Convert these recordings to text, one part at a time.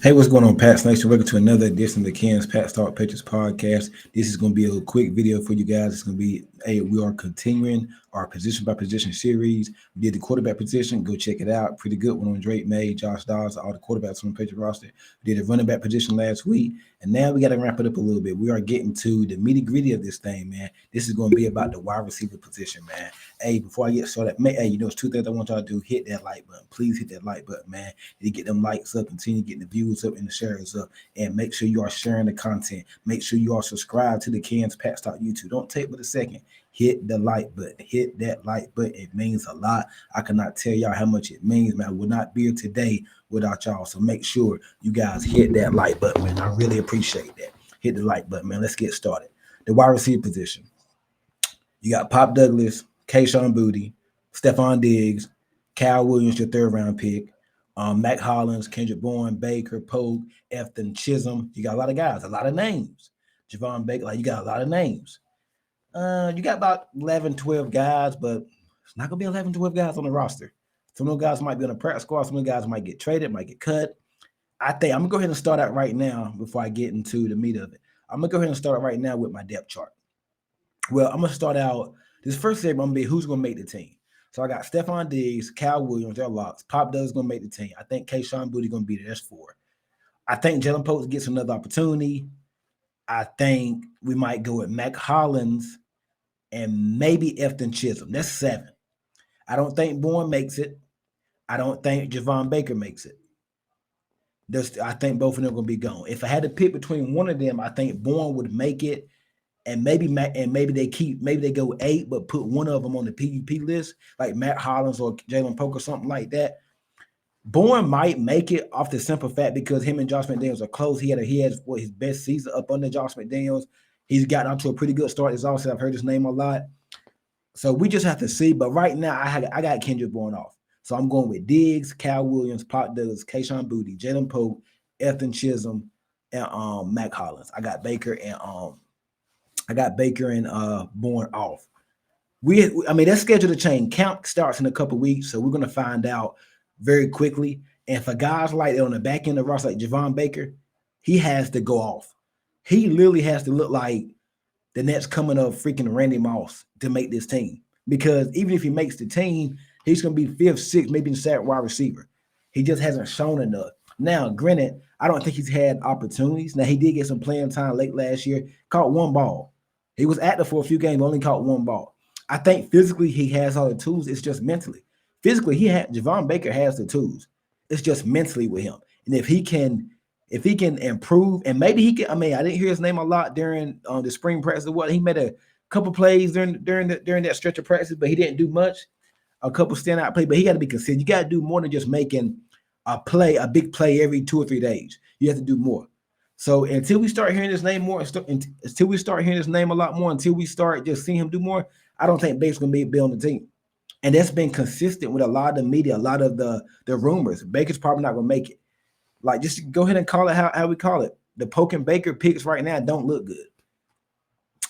Hey, what's going on, Pats Nation? Welcome to another edition of the Ken's Pat Talk Patriots podcast. This is going to be a quick video for you guys. It's going to be, we are continuing our position by position series. We did the quarterback position. Go check it out. Pretty good one on Drake May, Josh Dawes, all the quarterbacks on the Patriot roster. We did a running back position last week. And now we got to wrap it up a little bit. We are getting to the nitty gritty of this thing, man. This is going to be about the wide receiver position, man. Hey, before I get started, it's two things I want y'all to do. Hit that like button. Please hit that like button, man. To get them likes up, continue getting the views up and the shares up, and make sure you are sharing the content. Make sure you are subscribed to the Ken's Pat Talk YouTube. Don't take but a second. Hit the like button. Hit that like button. It means a lot. I cannot tell y'all how much it means, man. I would not be here today without y'all. So make sure you guys hit that like button, man. I really appreciate that. Hit the like button, man. Let's get started. The wide receiver position. You got Pop Douglas, Kayshon Boutte, Stephon Diggs, Cal Williams, your third round pick, Mac Hollins, Kendrick Bourne, Baker, Pope, Efton Chisholm. You got a lot of guys, a lot of names. Javon Baker, you got a lot of names. You got about 11, 12 guys, but it's not going to be 11, 12 guys on the roster. Some of those guys might be on the practice squad. Some of the guys might get traded, might get cut. I think I'm going to go ahead and start out right now before I get into the meat of it. I'm going to go ahead and start right now with my depth chart. Well, I'm going to start out. This first segment, I'm going to be who's going to make the team. So I got Stephon Diggs, Cal Williams, they're locks. Pop Douglas going to make the team. I think Kayshon Boutte going to be there. That's 4. I think Jalen Pope gets another opportunity. I think we might go with Mac Hollins and maybe Efton Chisholm. That's 7. I don't think Bourne makes it. I don't think Javon Baker makes it. I think both of them are going to be gone. If I had to pick between one of them, I think Bourne would make it. And maybe they go 8, but put one of them on the PUP list, like Matt Hollins or Jalen Poke or something like that. Bourne might make it off the simple fact because him and Josh McDaniels are close. He had his best season up under Josh McDaniels. He's gotten off to a pretty good start. As also, I've heard his name a lot. So we just have to see. But right now, I got Kendrick Bourne off. So I'm going with Diggs, Cal Williams, Pop Douglas, Kayshon Boutte, Jalen Pope, Efton Chisholm, and Mac Hollins. I got Baker and Bourne off. That's scheduled to change. Camp starts in a couple weeks, so we're going to find out very quickly. And for guys like on the back end of the roster, like Javon Baker, he has to go off. He literally has to look like the next coming of freaking Randy Moss to make this team. Because even if he makes the team, he's going to be 5th, 6th, maybe in sack wide receiver. He just hasn't shown enough. Now, granted, I don't think he's had opportunities. Now, he did get some playing time late last year, caught one ball. He was active for a few games, only caught one ball. I think physically he has all the tools. It's just mentally. Physically, Javon Baker has the tools. It's just mentally with him. And if he can improve, and maybe he can. I didn't hear his name a lot during the spring practice. He made a couple plays during that stretch of practice, but he didn't do much. A couple standout plays, but he got to be consistent. You got to do more than just making a big play every 2 or 3 days. You have to do more. So until we start hearing his name more, until we start hearing his name a lot more, until we start just seeing him do more, I don't think Baker's going to be on the team. And that's been consistent with a lot of the media, a lot of the rumors. Baker's probably not going to make it. Like, just go ahead and call it how we call it. The Poke and Baker picks right now don't look good.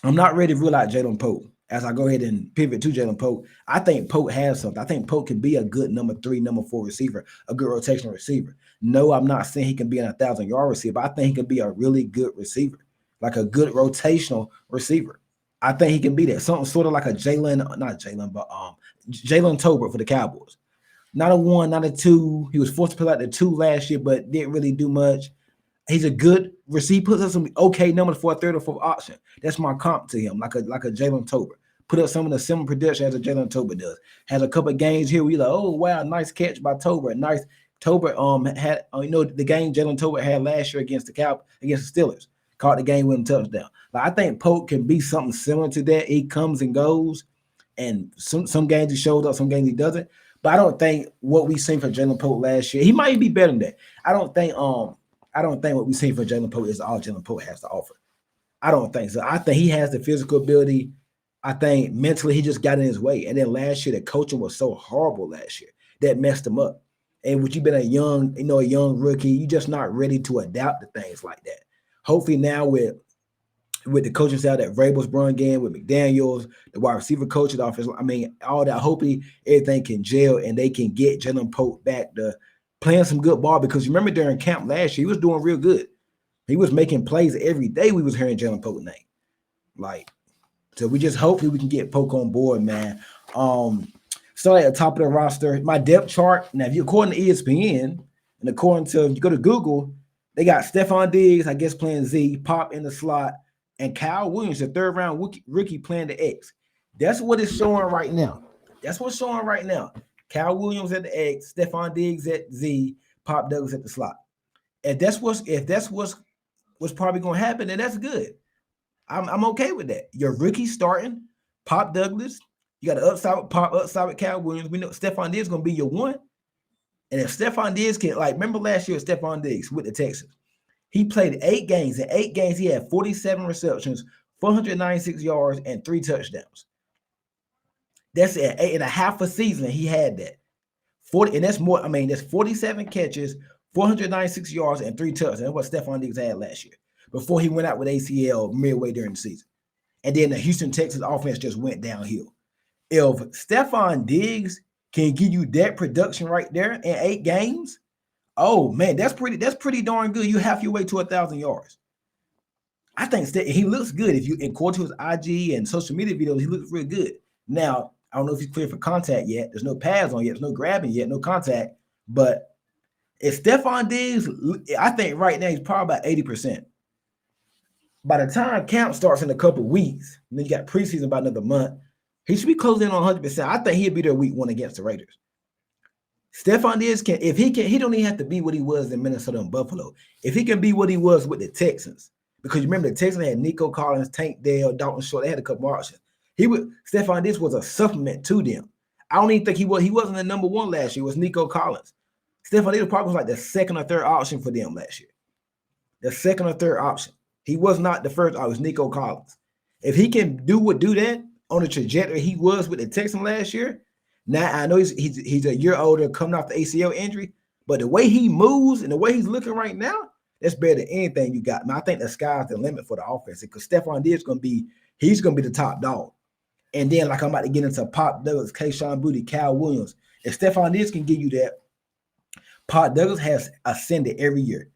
I'm not ready to rule out Jalen Pope. As I go ahead and pivot to Jalen Pope, I think Pope has something. I think Pope can be a good number 3, number 4 receiver, a good rotational receiver. No, I'm not saying he can be an 1,000-yard receiver, but I think he can be a really good receiver, like a good rotational receiver. I think he can be that. Something sort of like a Jalen Tolbert for the Cowboys. Not a 1, not a 2. He was forced to play like the 2 last year, but didn't really do much. He's a good receiver. Puts up some okay numbers for a 3rd or 4th option. That's my comp to him, like a Jalen Tolbert. Put up some of the similar production as a Jalen Tolbert does. Has a couple of games here where you're like, oh wow, nice catch by Tolbert. Nice Tolbert had the game Jalen Tolbert had last year against the Steelers. Caught the game winning touchdown. But I think Pope can be something similar to that. He comes and goes, and some games he shows up, some games he doesn't. But I don't think what we seen for Jalen Pope last year, he might be better than that. I don't think what we seen for Jalen Pope is all Jalen Pope has to offer. I don't think so. I think he has the physical ability. I think mentally he just got in his way. And then last year, the coaching was so horrible last year that messed him up. And when you've been a young rookie, you're just not ready to adapt to things like that. Hopefully now with the coaching style that Vrabel's brought in, with McDaniels, the wide receiver coach, the offense, all that, hopefully everything can gel and they can get Jalen Pope back to playing some good ball, because you remember during camp last year, he was doing real good. He was making plays every day. We was hearing Jaylen Pope name. Like, so we just hope that we can get Poke on board, man. Start at the top of the roster. My depth chart, now, if you according to ESPN, and according to, if you go to Google, they got Stephon Diggs, I guess, playing Z, Pop in the slot, and Kyle Williams, the third-round rookie, playing the X. That's what it's showing right now. That's what's showing right now. Kyle Williams at the X, Stephon Diggs at Z, Pop Douglas at the slot. If that's what's probably going to happen, then that's good. I'm okay with that. Your rookie starting, Pop Douglas. You got an upside with Pop, upside with Kyle Williams. We know Stephon Diggs is going to be your one. And if Stephon Diggs can, like, remember last year Stephon Diggs with the Texans, he played 8 games. In 8 games, he had 47 receptions, 496 yards, and 3 touchdowns. That's at 8.5 a season. He had that 40, and that's more. I mean, that's 47 catches, 496 yards, and 3 touchdowns. That's what Stephon Diggs had last year before he went out with ACL midway during the season. And then the Houston Texans offense just went downhill. If Stephon Diggs can give you that production right there in 8 games, oh man, that's pretty darn good. You half your way to 1,000 yards. I think he looks good. If you, according to his IG and social media videos, he looks real good. Now, I don't know if he's clear for contact yet. There's no pads on yet. There's no grabbing yet. No contact. But if Stephon Diggs, I think right now he's probably about 80%. By the time camp starts in a couple of weeks, and then you got preseason about another month, he should be closing in on 100%. I think he'll be there week 1 against the Raiders. Stephon Diggs can, if he can, he don't even have to be what he was in Minnesota and Buffalo. If he can be what he was with the Texans, because you remember the Texans had Nico Collins, Tank Dell, Dalton Short, they had a couple more options. Stephon Diggs was a supplement to them. I don't even think he wasn't the number 1 last year. It was Nico Collins. Stephon Diggs probably was like the second or third option for them last year. The second or third option. He was not the first. It was Nico Collins. If he can do that on the trajectory he was with the Texans last year, now I know he's a year older, coming off the ACL injury, but the way he moves and the way he's looking right now, that's better than anything you got. Man, I think the sky's the limit for the offense, because Stephon Diggs he's gonna be the top dog. And then, like, I'm about to get into Pop Douglas, Kayshon Boutte, Kyle Williams. If Stephon Diggs can give you that, Pop Douglas has ascended every year.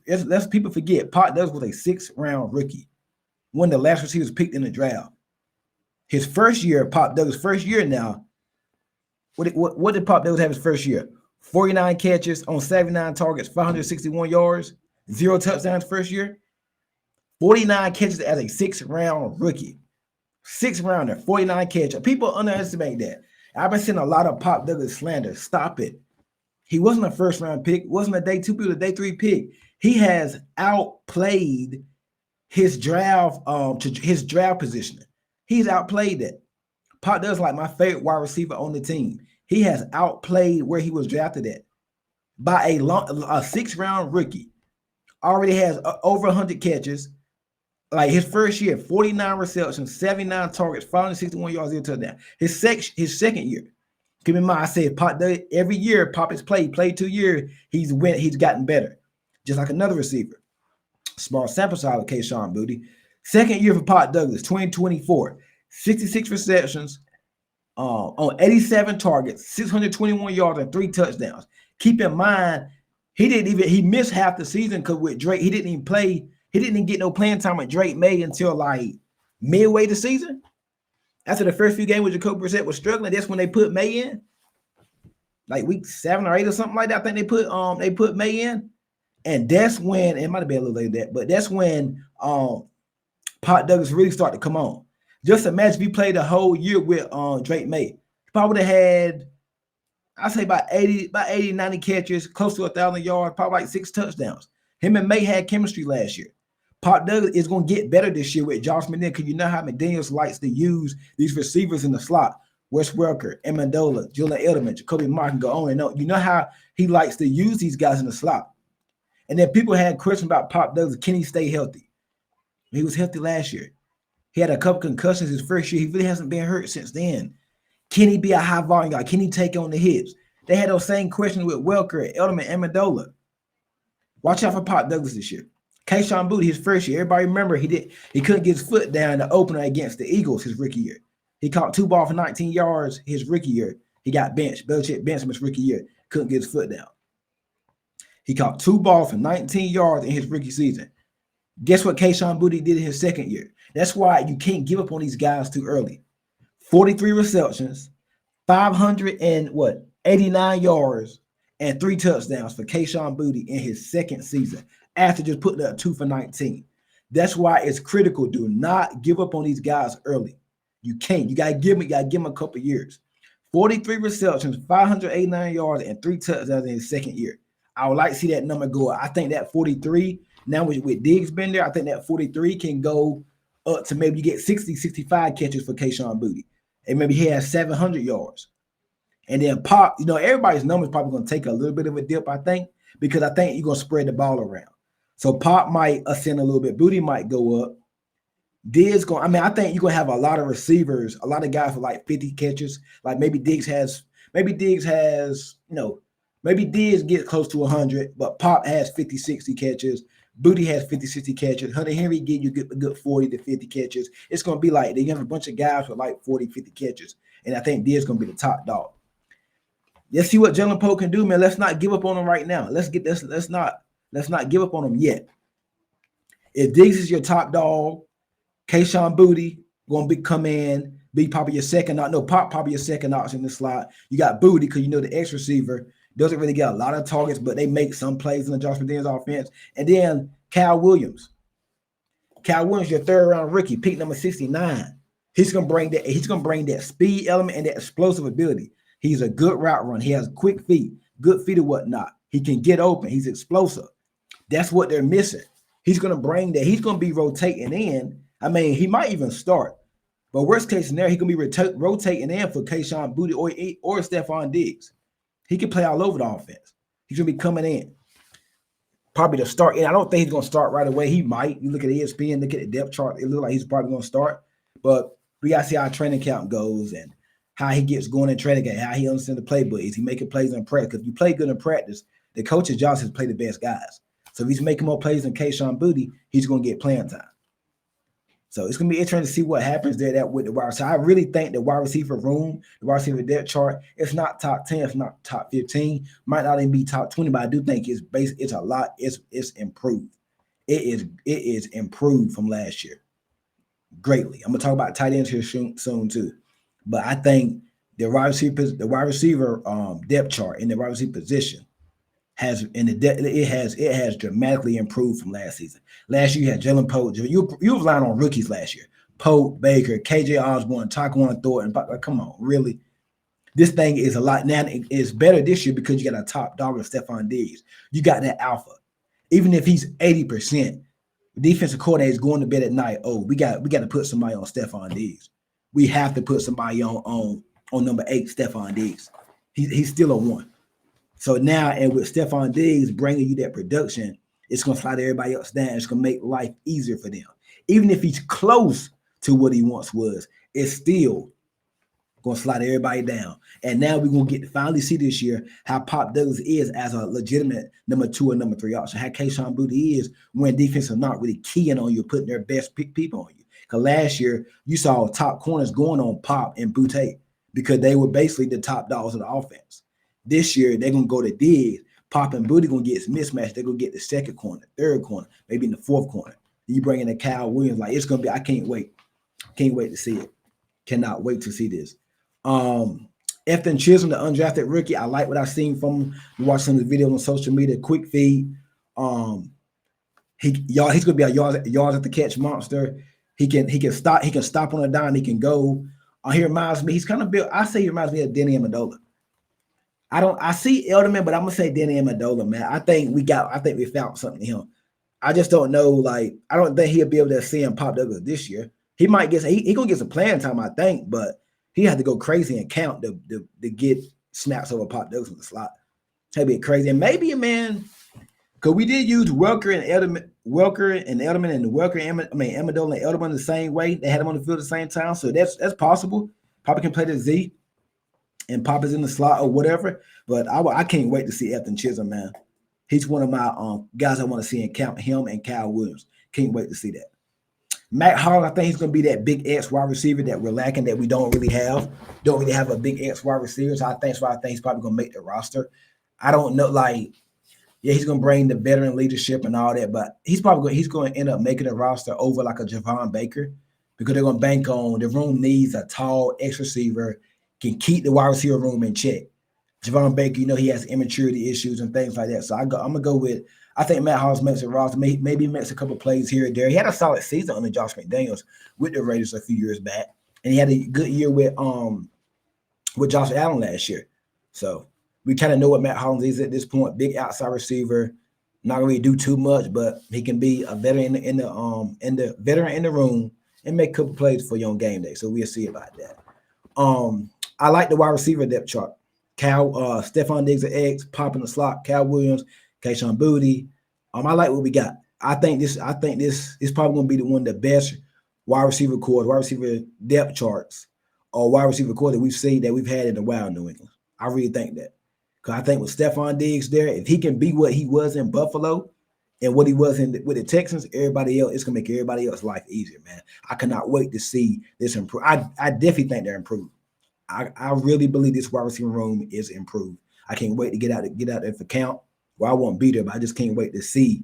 Let's people forget, Pop Douglas was a 6th-round rookie, one of the last receivers picked in the draft. His first year, Pop Douglas' first year now, what did Pop Douglas have his first year? 49 catches on 79 targets, 561 yards, 0 touchdowns first year. 49 catches as a 6th-round rookie. 6th rounder, 49 catches. People underestimate that. I've been seeing a lot of Pop Douglas slander. Stop it. He wasn't a 1st-round pick. Wasn't a day 2 pick, a day 3 pick. He has outplayed his draft positioning. He's outplayed that. Pop Douglas, like my favorite wide receiver on the team. He has outplayed where he was drafted at by a 6th-round rookie. Already has over 100 catches. Like his first year, 49 receptions, 79 targets, 561 yards, 0 touchdown. His second year. Keep in mind, I said Pop Douglas, every year Pop has played 2 years, he's gotten better. Just like another receiver. Small sample size with Kayshon Boutte. Second year for Pop Douglas, 2024. 66 receptions on 87 targets, 621 yards, and 3 touchdowns. Keep in mind, he missed half the season because with Drake, he didn't even get no playing time with Drake May until like midway the season. After the first few games with Jacoby Brissett was struggling, that's when they put May in. Like week 7 or 8 or something like that. I think they put May in. And that's when, it might have been a little later that, but that's when Pop Douglas really started to come on. Just imagine if he played the whole year with Drake May. He probably would have had, I'd say about 80, 90 catches, close to 1,000 yards, probably like 6 touchdowns. Him and May had chemistry last year. Pop Douglas is going to get better this year with Josh McDaniels, because you know how McDaniels likes to use these receivers in the slot. Wes Welker, Amendola, Julian Edelman, Jacoby Martin, go on and on. You know how he likes to use these guys in the slot. And then people had questions about Pop Douglas. Can he stay healthy? He was healthy last year. He had a couple concussions his first year. He really hasn't been hurt since then. Can he be a high volume guy? Can he take on the hits? They had those same questions with Welker, Edelman, Amendola. Watch out for Pop Douglas this year. Kayshon Boutte, his first year. Everybody remember he couldn't get his foot down in the opener against the Eagles his rookie year. He caught 2 balls for 19 yards his rookie year. He got benched. Belichick benched him his rookie year. Couldn't get his foot down. He caught 2 balls for 19 yards in his rookie season. Guess what Kayshon Boutte did in his second year? That's why you can't give up on these guys too early. 43 receptions, 89 yards, and 3 touchdowns for Kayshon Boutte in his second season after just putting up 2 for 19. That's why it's critical. Do not give up on these guys early. You can't. You gotta give them a couple years. 43 receptions, 589 yards, and 3 touchdowns in his second year. I would like to see that number go up. I think that 43, now with Diggs been there, I think that 43 can go up to maybe you get 60, 65 catches for Kayshon Boutte. And maybe he has 700 yards. And then Pop, everybody's numbers probably going to take a little bit of a dip, I think, because I think you're going to spread the ball around. So Pop might ascend a little bit. Boutte might go up. Diggs I think you're going to have a lot of receivers, a lot of guys with like 50 catches. Like maybe Diggs gets close to 100, but Pop has 50, 60 catches. Boutte has 50, 60 catches. Hunter Henry give you a good 40 to 50 catches. It's going to be like they have a bunch of guys with like 40, 50 catches. And I think Diggs is going to be the top dog. Let's see what Jaylen Poe can do, man. Let's not give up on him right now. Let's not give up on him yet. If Diggs is your top dog, Kayshon Boutte going to come in, be probably your second. Pop probably your second option in the slot. You got Boutte because the X receiver doesn't really get a lot of targets, but they make some plays in the Josh McDaniels offense. And then Cal Williams. Your third round rookie, pick number 69. He's gonna bring that speed element and that explosive ability. He's a good route runner. He has quick feet, good feet and whatnot. He can get open. He's explosive. That's what they're missing. He's gonna bring that. He's gonna be rotating in. He might even start. But worst case scenario, he can be rotating in for Kayshon Boutte or Stephon Diggs. He can play all over the offense. He's going to be coming in. Probably to start. And I don't think he's going to start right away. He might. You look at ESPN, look at the depth chart. It looks like he's probably going to start. But we got to see how training camp goes and how he gets going in training camp, how he understands the playbook. Is he making plays in practice? Because if you play good in practice, the coach's job is to play the best guys. So if he's making more plays than Kayshon Boutte, he's going to get playing time. So it's going to be interesting to see what happens there with the wide receiver. I really think the wide receiver room, the wide receiver depth chart, it's not top 10, it's not top 15, might not even be top 20, but I do think it's a lot. It's improved. It is improved from last year greatly. I'm going to talk about tight ends here soon too. But I think the wide receiver depth chart in the wide receiver position has dramatically improved from last season. Last year you had Jaylen Poe. You were relying on rookies last year. Poe, Baker, KJ Osborne, Taquan Thornton. Come on, really? This thing is a lot now. It's better this year because you got a top dog of Stephon Diggs. You got that alpha. Even if he's 80%, the defensive coordinator is going to bed at night. Oh, we got to put somebody on Stephon Diggs. We have to put somebody on number 8, Stephon Diggs. He's still a 1. So now, and with Stephon Diggs bringing you that production, it's going to slide everybody else down. It's going to make life easier for them. Even if he's close to what he once was, it's still going to slide everybody down. And now we're going to get to finally see this year how Pop Douglas is as a legitimate number 2 or number 3 option. How Kayshon Boutte is when defense are not really keying on you, putting their best people on you. Because last year, you saw top corners going on Pop and Boutte because they were basically the top dogs of the offense. This year, they're going to go to Diggs. Pop and Boutte going to get mismatched. They're going to get the second corner, third corner, maybe in the fourth corner. You bring in a Cal Williams. It's going to be – I can't wait. Can't wait to see it. Cannot wait to see this. Efton Chisholm, the undrafted rookie, I like what I've seen from him. You watch some of the videos on social media, quick feed. He's going to be a yards at the catch monster. He can stop on a dime. He can go. He reminds me – he's kind of built – I say he reminds me of Denny Amendola. I see Elderman, but I'm gonna say Danny Amendola, man. I think we found something in him. I just don't know. I don't think he'll be able to see him Pop Douglas this year. He might get he gonna get some playing time, I think, but he had to go crazy and count to get snaps over Pop Douglas in the slot. That'd be crazy. And maybe man, because we did use Welker and Edelman and Amendola and Edelman the same way. They had them on the field at the same time, so that's possible. Papa can play the Z. And Pop is in the slot or whatever, but I can't wait to see Efton Chisholm, man. He's one of my guys I want to see in camp. Him and Kyle Williams. Can't wait to see that. Matt Hall, I think he's going to be that big X wide receiver that we're lacking, that we don't really have. Don't really have a big X wide receiver. So I think he's probably going to make the roster. I don't know, Yeah, he's gonna bring the veteran leadership and all that, but he's going to end up making a roster over like a Javon Baker because they're gonna bank on the room needs a tall X receiver, can keep the wide receiver room in check. Javon Baker, he has immaturity issues and things like that. So I'm gonna go with, I think Matt Hollins makes a roster, maybe makes a couple plays here and there. He had a solid season under Josh McDaniels with the Raiders a few years back, and he had a good year with Josh Allen last year. So we kind of know what Matt Hollins is at this point. Big outside receiver, not gonna really do too much, but he can be a veteran in the veteran in the room and make a couple plays for you on game day. So we'll see about that. I like the wide receiver depth chart. Stephon Diggs at X, Pop in the slot, Cal Williams, Kayshon Boutte. I like what we got. I think this is probably going to be one of the best wide receiver depth charts or wide receiver core that we've had in a while in New England. I really think that. Because I think with Stephon Diggs there, if he can be what he was in Buffalo and what he was with the Texans, everybody else, it's going to make everybody else's life easier, man. I cannot wait to see this improve. I definitely think they're improved. I really believe this wide receiver room is improved. I can't wait to get out there for camp. Well, I won't be there, but I just can't wait to see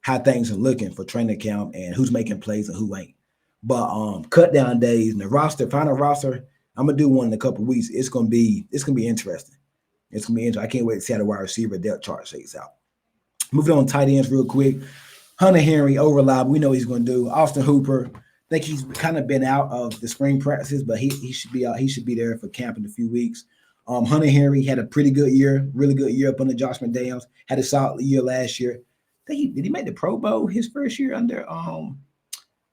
how things are looking for training camp and who's making plays and who ain't. But cut down days and the final roster, I'm gonna do one in a couple of weeks. It's gonna be interesting. It's gonna be interesting. I can't wait to see how the wide receiver depth chart shakes out. Moving on tight ends real quick. Hunter Henry, over reliable. We know what he's gonna do. Austin Hooper. I think he's kind of been out of the spring practices, but he should be out. He should be there for camp in a few weeks. Hunter Henry had a pretty good year, really good year up under Josh McDaniels. Had a solid year last year. Did he make the Pro Bowl his first year under?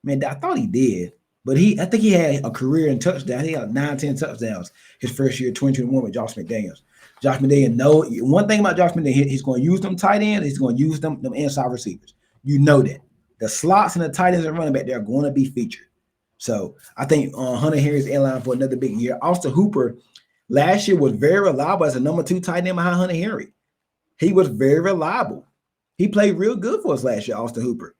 Man, I thought he did, but I think he had a career in touchdowns. He had 9-10 touchdowns his first year, 2021 with Josh McDaniels. Josh McDaniels, one thing about Josh McDaniels, he's going to use them tight ends. He's going to use them inside receivers. You know that. The slots and the tight ends and running back, they're going to be featured. So I think Hunter Henry's in line for another big year. Austin Hooper last year was very reliable as a number 2 tight end behind Hunter Henry. He was very reliable. He played real good for us last year, Austin Hooper.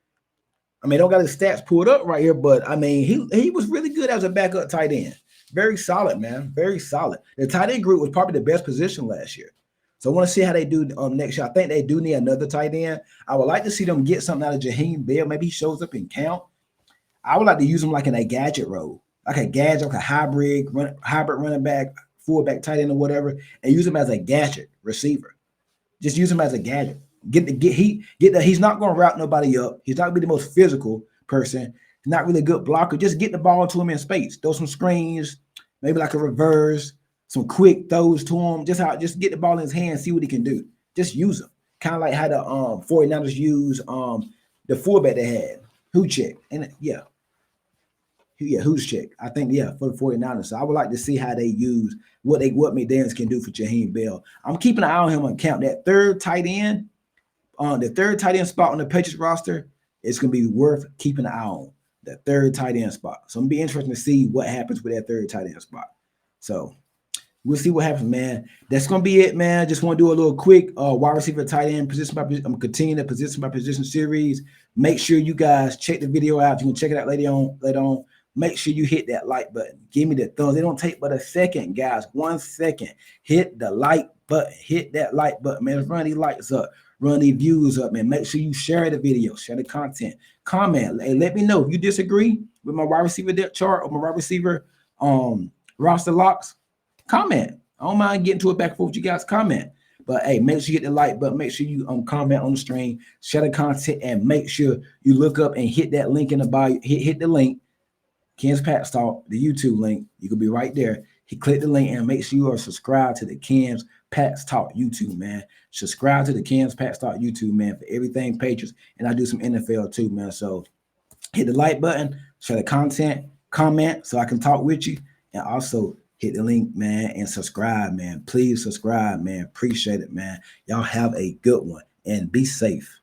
I mean, don't got his stats pulled up right here, but I mean, he was really good as a backup tight end. Very solid, man. Very solid. The tight end group was probably the best position last year. So I want to see how they do next year. I think they do need another tight end. I would like to see them get something out of Jaheim Bell. Maybe he shows up in camp. I would like to use him like in a gadget role, like a hybrid running back, fullback, tight end, or whatever, and use him as a gadget receiver. Just use him as a gadget. He's not going to route nobody up. He's not going to be the most physical person. He's not really a good blocker. Just get the ball to him in space. Throw some screens, maybe like a reverse. Some quick throws to him, just get the ball in his hand, see what he can do. Just use him. Kind of like how the 49ers use the fullback they had, Huchek. And Huchek. I think, for the 49ers. So I would like to see how they use what McDaniels can do for Jaheim Bell. I'm keeping an eye on him on camp. That third tight end spot on the Patriots roster, it's going to be worth keeping an eye on. The third tight end spot. So I'm going to be interested to see what happens with that third tight end spot. So we'll see what happens, man. That's going to be it, man. Just want to do a little quick wide receiver tight end position by position. I'm continuing the position by position series. Make sure you guys check the video out. You can check it out later on. Make sure you hit that like button. Give me the thumbs. It don't take but a second, guys. 1 second. Hit the like button. Hit that like button, man. Let's run these likes up. Run these views up, man. Make sure you share the video. Share the content. Comment. Hey, let me know if you disagree with my wide receiver depth chart or my wide receiver roster locks. Comment. I don't mind getting to it back and forth with you guys. Comment. But hey, make sure you hit the like button. Make sure you comment on the stream, share the content, and make sure you look up and hit that link in the bio. Hit the link, Ken's Pats Talk, the YouTube link. You could be right there. Click the link and make sure you are subscribed to the Ken's Pats Talk YouTube, man. Subscribe to the Ken's Pats Talk YouTube, man, for everything Patriots. And I do some NFL too, man. So hit the like button, share the content, comment so I can talk with you, and also hit the link, man, and subscribe, man. Please subscribe, man. Appreciate it, man. Y'all have a good one and be safe.